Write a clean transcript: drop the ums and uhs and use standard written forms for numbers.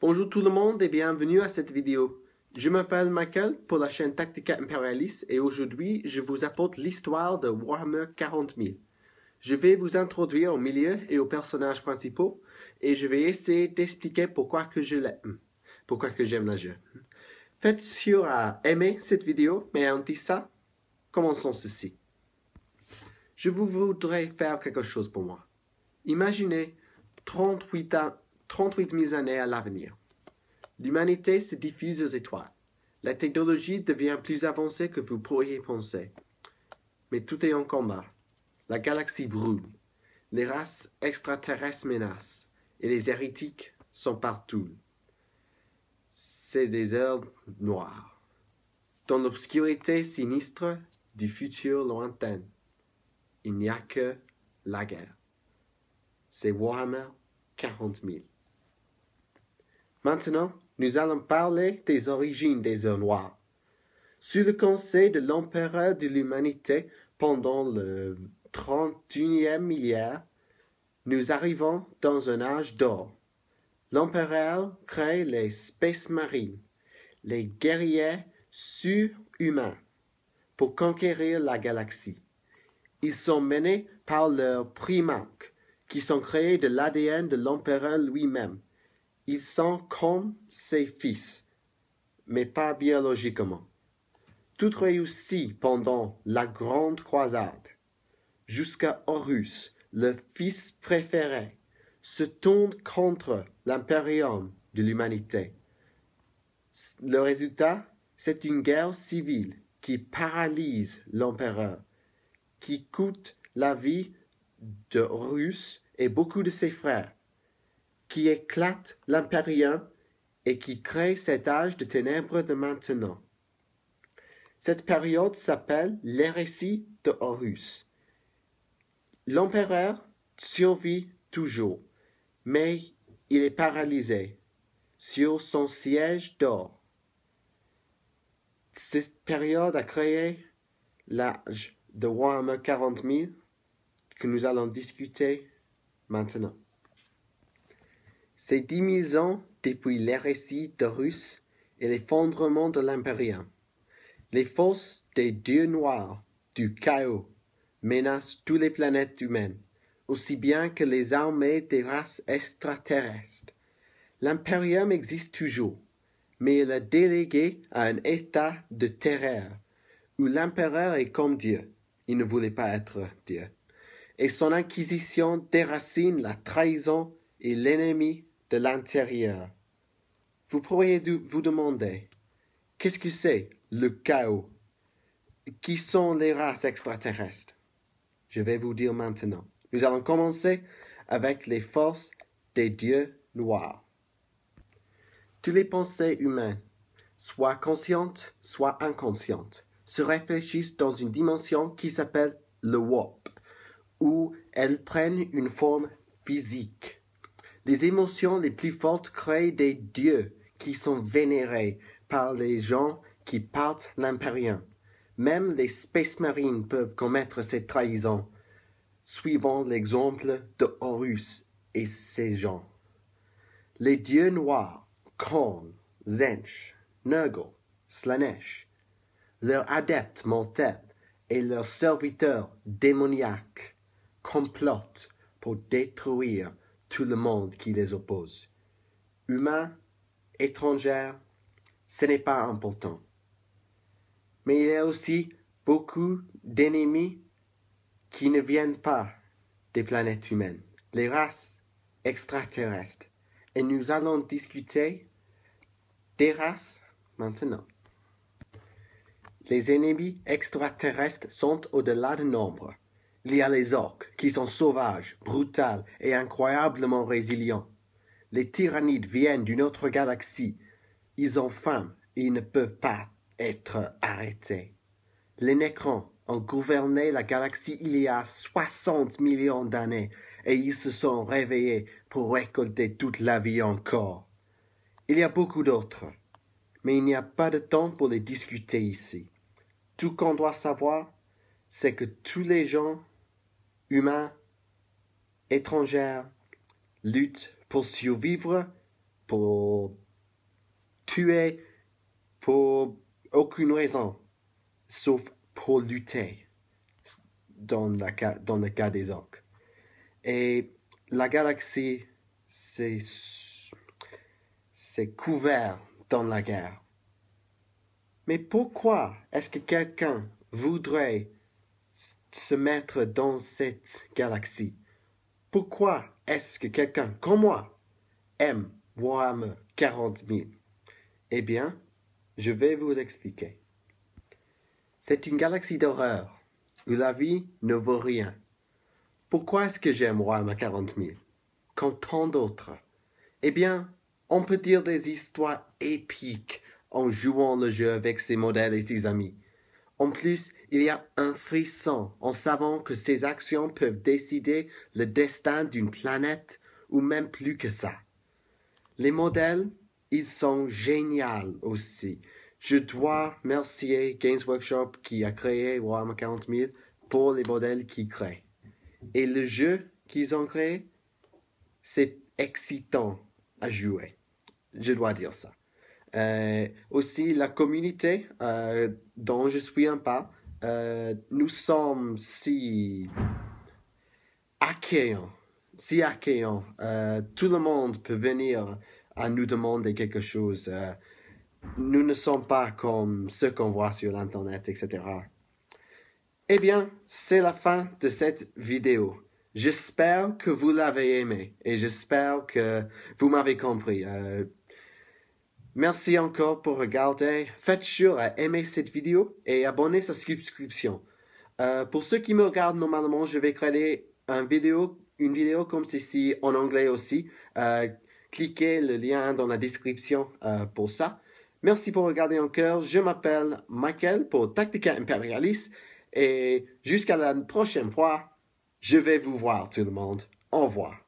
Bonjour tout le monde et bienvenue à cette vidéo. Je m'appelle Michael pour la chaîne Tactica Imperialis et aujourd'hui je vous apporte l'histoire de Warhammer 40 000. Je vais vous introduire au milieu et aux personnages principaux et je vais essayer d'expliquer pourquoi que j'aime le jeu. Faites sûr à aimer cette vidéo, mais en dit ça, commençons ceci. Je voudrais faire quelque chose pour moi. Imaginez 38 000 années à l'avenir. L'humanité se diffuse aux étoiles. La technologie devient plus avancée que vous pourriez penser. Mais tout est en combat. La galaxie brûle. Les races extraterrestres menacent. Et les hérétiques sont partout. C'est des heures noires. Dans l'obscurité sinistre du futur lointain, il n'y a que la guerre. C'est Warhammer 40 000. Maintenant, nous allons parler des origines des heures noires. Sous le conseil de l'empereur de l'humanité pendant le 31e millénaire, nous arrivons dans un âge d'or. L'empereur crée les Space Marines, les guerriers surhumains, pour conquérir la galaxie. Ils sont menés par leurs primarques, qui sont créés de l'ADN de l'empereur lui-même. Ils sont comme ses fils, mais pas biologiquement. Tout réussit pendant la Grande Croisade, jusqu'à Horus, le fils préféré, se tourne contre l'impérium de l'humanité. Le résultat, c'est une guerre civile qui paralyse l'empereur, qui coûte la vie de Horus et beaucoup de ses frères, qui éclate l'impérium et qui crée cet âge de ténèbres de maintenant. Cette période s'appelle l'hérésie de Horus. L'empereur survit toujours, mais il est paralysé sur son siège d'or. Cette période a créé l'âge de Warhammer 40 000 que nous allons discuter maintenant. C'est 10 000 ans depuis l'hérésie d'Horus et l'effondrement de l'Imperium. Les forces des dieux noirs du chaos menacent toutes les planètes humaines, aussi bien que les armées des races extraterrestres. L'Imperium existe toujours, mais il est délégué à un état de terreur, où l'empereur est comme Dieu. Il ne voulait pas être Dieu. Et son inquisition déracine la trahison et l'ennemi de l'intérieur. Vous pourriez vous demander, qu'est-ce que c'est le chaos? Qui sont les races extraterrestres? Je vais vous dire maintenant. Nous allons commencer avec les forces des dieux noirs. Toutes les pensées humaines, soit conscientes, soit inconscientes, se réfléchissent dans une dimension qui s'appelle le warp, où elles prennent une forme physique. Les émotions les plus fortes créent des dieux qui sont vénérés par les gens qui partent l'Imperium. Même les Space Marines peuvent commettre ces trahisons, suivant l'exemple de Horus et ses gens. Les dieux noirs, Khorne, Tzeentch, Nurgle, Slaanesh, leurs adeptes mortels et leurs serviteurs démoniaques complotent pour détruire tout le monde qui les oppose. Humains, étrangers, ce n'est pas important. Mais il y a aussi beaucoup d'ennemis qui ne viennent pas des planètes humaines, les races extraterrestres. Et nous allons discuter des races maintenant. Les ennemis extraterrestres sont au-delà de nombre. Il y a les orques, qui sont sauvages, brutaux et incroyablement résilients. Les tyrannides viennent d'une autre galaxie. Ils ont faim et ils ne peuvent pas être arrêtés. Les Nécrons ont gouverné la galaxie il y a 60 millions d'années et ils se sont réveillés pour récolter toute la vie encore. Il y a beaucoup d'autres, mais il n'y a pas de temps pour les discuter ici. Tout qu'on doit savoir, c'est que tous les gens, humains, étrangers, luttent pour survivre pour tuer pour aucune raison, sauf pour lutter dans le cas des orques. Et la galaxie, c'est couvert dans la guerre. Mais pourquoi est-ce que quelqu'un voudrait se mettre dans cette galaxie? Pourquoi est-ce que quelqu'un comme moi aime Warhammer 40 000? Eh bien, je vais vous expliquer. C'est une galaxie d'horreur où la vie ne vaut rien. Pourquoi est-ce que j'aime Warhammer 40 000 comme tant d'autres? Eh bien, on peut dire des histoires épiques en jouant le jeu avec ses modèles et ses amis. En plus, il y a un frisson en savant que ces actions peuvent décider le destin d'une planète ou même plus que ça. Les modèles, ils sont géniaux aussi. Je dois remercier Games Workshop qui a créé Warhammer 40 000 pour les modèles qu'ils créent. Et le jeu qu'ils ont créé, c'est excitant à jouer. Je dois dire ça. Aussi, la communauté dont je suis un pas, nous sommes si accueillants. Tout le monde peut venir à nous demander quelque chose. Nous ne sommes pas comme ceux qu'on voit sur l'Internet, etc. Eh bien, c'est la fin de cette vidéo. J'espère que vous l'avez aimé et j'espère que vous m'avez compris. Merci encore pour regarder. Faites sure à aimer cette vidéo et abonnez sa subscription. Pour ceux qui me regardent normalement, je vais créer une vidéo comme ceci en anglais aussi. Cliquez le lien dans la description pour ça. Merci pour regarder encore. Je m'appelle Michael pour Tactica Imperialis et jusqu'à la prochaine fois, je vais vous voir tout le monde. Au revoir.